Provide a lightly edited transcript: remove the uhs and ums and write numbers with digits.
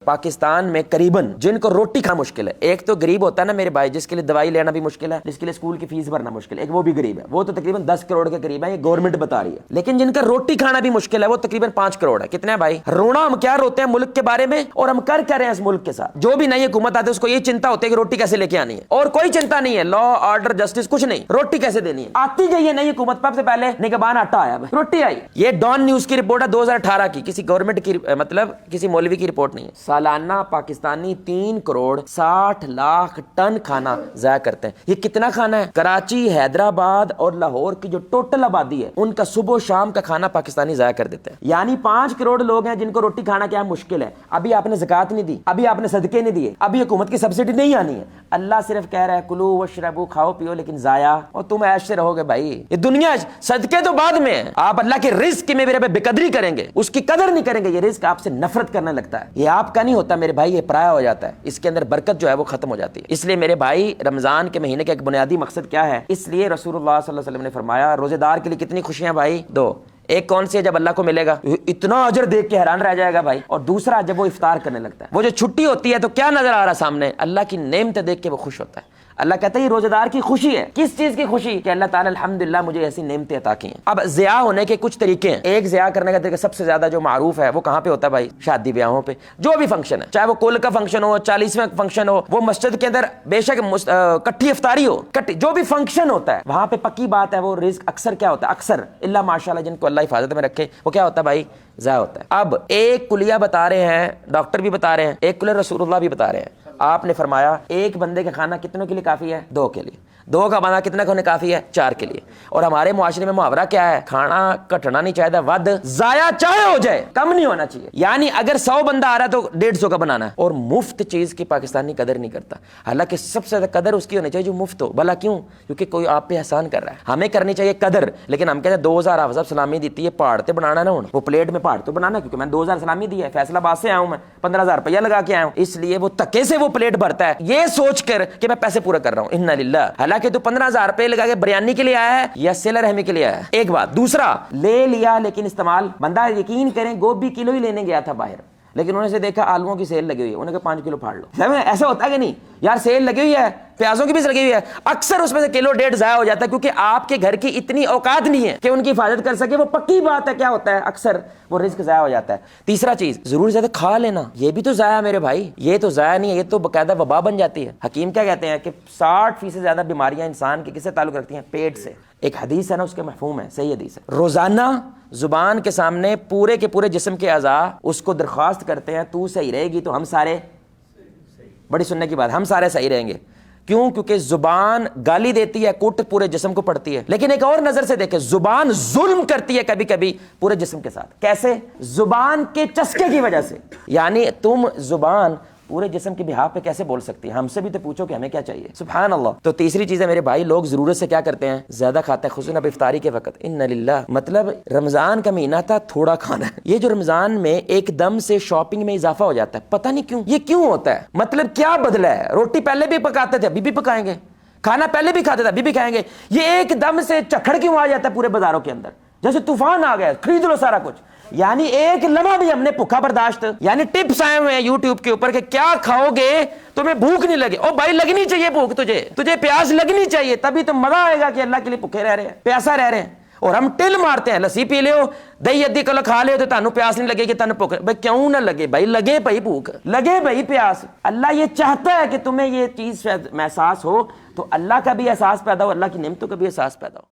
پاکستان میں قریباً جن کو روٹی کھانا مشکل ہے، ایک تو غریب ہوتا ہے نا میرے بھائی، جس کے لیے دوائی لینا بھی مشکل ہے، جس کے لیے اسکول کی فیس بھرنا مشکل ہے، ایک وہ بھی غریب ہے، وہ تو تقریباً 10 کروڑ کے قریب ہے، یہ گورنمنٹ بتا رہی ہے۔ لیکن جن کا روٹی کھانا بھی مشکل ہے وہ تقریباً 5 کروڑ ہے۔ کتنے ہیں بھائی؟ رونا ہم کیا روتے ہیں ملک کے بارے میں، اور ہم کر رہے ہیں اس ملک کے ساتھ۔ جو بھی نئی حکومت آتی ہے اس کو یہ چنتا ہوتی ہے کہ روٹی کیسے لے کے آنی ہے، اور کوئی چنتا نہیں ہے، لا آرڈر جسٹس کچھ نہیں، روٹی کیسے دینی ہے۔ آتی گئی ہے نئی حکومت، سب سے پہلے نگہبان آٹا آیا، روٹی آئی۔ یہ ڈان نیوز کی رپورٹ ہے 2018 کی، کسی گورنمنٹ کی، مطلب کسی مولوی کی رپورٹ نہیں ہے۔ سالانہ پاکستانی 3 کروڑ 60 لاکھ ٹن کھانا ضائع کرتے ہیں۔ یہ کتنا کھانا ہے؟ کراچی، حیدرآباد اور لاہور کی جو ٹوٹل آبادی ہے ان کا صبح و شام کا کھانا پاکستانی ضائع کر دیتے ہیں۔ یعنی 5 کروڑ لوگ ہیں جن کو روٹی کھانا کیا مشکل ہے۔ ابھی آپ نے زکوٰۃ نہیں دی، ابھی آپ نے صدقے نہیں دیے، ابھی حکومت کی سبسڈی نہیں آنی ہے۔ اللہ صرف کہہ رہا ہے کلو واشربو، کھاؤ پیو لیکن ضائع، اور تم عیش سے رہو گے بھائی۔ یہ دنیا صدقے تو بعد میں ہے، آپ اللہ کے رزق کی میرے پہ بے قدری کریں گے، اس کی قدر نہیں کریں گے، یہ رزق آپ سے نفرت کرنے لگتا ہے۔ یہ آپ کا نہیں ہوتا میرے بھائی، یہ پرایا ہو جاتا ہے، اس کے اندر برکت جو ہے وہ ختم ہو جاتی ہے۔ اس لیے میرے بھائی رمضان کے مہینے کا ایک بنیادی مقصد کیا ہے؟ اس لیے رسول اللہ صلی اللہ علیہ وسلم نے فرمایا روزے دار کے لیے کتنی خوشیاں بھائی؟ 2۔ ایک کون سی ہے؟ جب اللہ کو ملے گا اتنا اجر دیکھ کے حیران رہ جائے گا بھائی، اور دوسرا جب وہ افطار کرنے لگتا ہے، وہ جو چھٹی ہوتی ہے تو کیا نظر آ رہا سامنے؟ اللہ کی نعمتیں دیکھ کے وہ خوش ہوتا ہے۔ اللہ کہتا ہے یہ روزہ دار کی خوشی ہے۔ کس چیز کی خوشی؟ کہ اللہ تعالیٰ الحمدللہ مجھے ایسی نعمتیں عطا کی ہیں۔ اب ضیاء ہونے کے کچھ طریقے ہیں۔ ایک ضیاء کرنے کا طریقہ سب سے زیادہ جو معروف ہے وہ کہاں پہ ہوتا ہے بھائی؟ شادی بیاہوں پہ، جو بھی فنکشن ہے، چاہے وہ کل کا فنکشن ہو، 40واں فنکشن ہو، وہ مسجد کے اندر بے شک کٹھی افطاری ہو، جو بھی فنکشن ہوتا ہے وہاں پہ پکی بات ہے وہ رزق اکثر کیا ہوتا ہے؟ اکثر اللہ ماشاءاللہ جن کو اللہ حفاظت میں رکھے وہ کیا ہوتا ہے بھائی؟ ضائع ہوتا ہے۔ اب ایک کلیہ بتا رہے ہیں، ڈاکٹر بھی بتا رہے ہیں، ایک کلیہ رسول اللہ بھی بتا رہے ہیں۔ آپ نے فرمایا ایک بندے کا کھانا کتنوں کے لیے کافی ہے؟ 2 کے لیے۔ 2 کا بندہ کتنا کھانا کافی ہے؟ 4 کے لیے۔ اور ہمارے معاشرے میں محاورہ کیا ہے؟ کھانا کٹنا نہیں چاہیے، ود ضائع چاہے ہو جائے کم نہیں ہونا چاہیے۔ یعنی اگر 100 بندہ آ رہا ہے تو 150 کا بنانا ہے، اور مفت چیز کی پاکستانی قدر نہیں کرتا۔ حالانکہ سب سے زیادہ قدر اس کی ہونی چاہیے جو مفت ہو۔ بھلا کیوں؟ کیونکہ کوئی آپ پہ احسان کر رہا ہے، ہمیں کرنی چاہیے قدر۔ لیکن ہم کہتے ہیں 2000 افضل سلامی دیتی ہے، پہاڑتے بنانا نہ وہ پلیٹ میں پہاڑ تو بنانا، کیونکہ میں 2000 سلامی دی ہے، فیصلہ آباد سے آیا ہوں، میں 15000 روپیہ لگا کے آیا ہوں، اس لیے وہ تکے سے وہ پلیٹ بھرتا ہے یہ سوچ کر کہ میں پیسے پورا کر رہا ہوں، انا للہ۔ حالانکہ تو 15000 روپے لگا کے بریانی کے لیے آیا ہے یا صلہ رحمی کے لیے آیا ہے؟ ایک بات۔ دوسرا، لے لیا لیکن استعمال، بندہ یقین کریں گوبھی کلو ہی لینے گیا تھا باہر، لیکن انہوں نے سے دیکھا آلووں کی سیل لگی ہوئی ہے، انہوں نے کہا 5 کلو پھاڑ لو۔ ایسا ہوتا ہے کہ نہیں یار؟ سیل لگی ہوئی ہے، پیازوں کی بھی لگی ہوئی ہے، اکثر اس میں سے کلو 1.5 ضائع ہو جاتا ہے، کیونکہ آپ کے گھر کی اتنی اوقات نہیں ہے کہ ان کی حفاظت کر سکے۔ وہ پکی بات ہے، کیا ہوتا ہے اکثر وہ رزق ضائع ہو جاتا ہے۔ تیسرا چیز، ضرور زیادہ کھا لینا، یہ بھی تو ضائع ہے میرے بھائی، یہ تو ضائع نہیں ہے، یہ تو باقاعدہ وبا بن جاتی ہے۔ حکیم کیا کہتے ہیں کہ 60% زیادہ بیماریاں انسان کی کس سے تعلق رکھتی ہیں؟ پیٹ سے۔ ایک حدیث ہے نا، اس کے مفہوم ہے، صحیح حدیث ہے، روزانہ زبان کے سامنے پورے کے پورے جسم کے اعضاء اس کو درخواست کرتے ہیں تو صحیح رہے گی تو ہم سارے، بڑی سننے کی بات، ہم سارے صحیح رہیں گے۔ کیوں؟ کیونکہ زبان گالی دیتی ہے، کوٹ پورے جسم کو پڑتی ہے، لیکن ایک اور نظر سے دیکھیں، زبان ظلم کرتی ہے کبھی کبھی پورے جسم کے ساتھ۔ کیسے؟ زبان کے چسکے کی وجہ سے۔ یعنی تم زبان پورے جسم کے بہاف پہ کیسے بول سکتی ہے؟ ہم سے بھی تو پوچھو کہ ہمیں کیا چاہیے۔ سبحان اللہ۔ تو تیسری چیز ہے میرے بھائی، لوگ ضرورت سے کیا کرتے ہیں؟ زیادہ کھاتے ہیں، خصوصاً اب افطاری کے وقت۔ ان للہ، مطلب رمضان کا مہینہ تھا تھوڑا کھانا ہے، یہ جو رمضان میں ایک دم سے شاپنگ میں اضافہ ہو جاتا ہے، پتہ نہیں کیوں، یہ کیوں ہوتا ہے؟ مطلب کیا بدلا ہے؟ روٹی پہلے بھی پکاتے تھے ابھی بھی پکائیں گے، کھانا پہلے بھی کھاتے تھے ابھی بھی کھائیں گے، یہ ایک دم سے چکھڑ کیوں آ جاتا ہے پورے بازاروں کے اندر؟ جیسے طوفان آ گیا، خرید لو سارا کچھ۔ یعنی ایک لمحہ بھی ہم نے بھوکا برداشت، یعنی ٹپس آئے ہوئے ہیں یوٹیوب کے اوپر کہ کیا کھاؤ گے تمہیں بھوک نہیں لگے۔ او بھائی لگنی چاہیے بھوک، تجھے پیاس لگنی چاہیے، تبھی تو مزہ آئے گا کہ اللہ کے لیے بھوکے رہ رہے ہیں، پیاسا رہ رہے ہیں۔ اور ہم ٹل مارتے ہیں، لسی پی لو، دہی ادھی کلو کھا لو تو تانوں پیاس نہیں لگے گی، تانوں بھوک۔ بھائی کیوں نہ لگے بھائی، لگے بھائی بھوک، لگے بھائی پیاس۔ اللہ یہ چاہتا ہے کہ تمہیں یہ چیز احساس ہو، تو اللہ کا بھی احساس پیدا ہو، اللہ کی نعمتوں کا بھی احساس پیدا ہو۔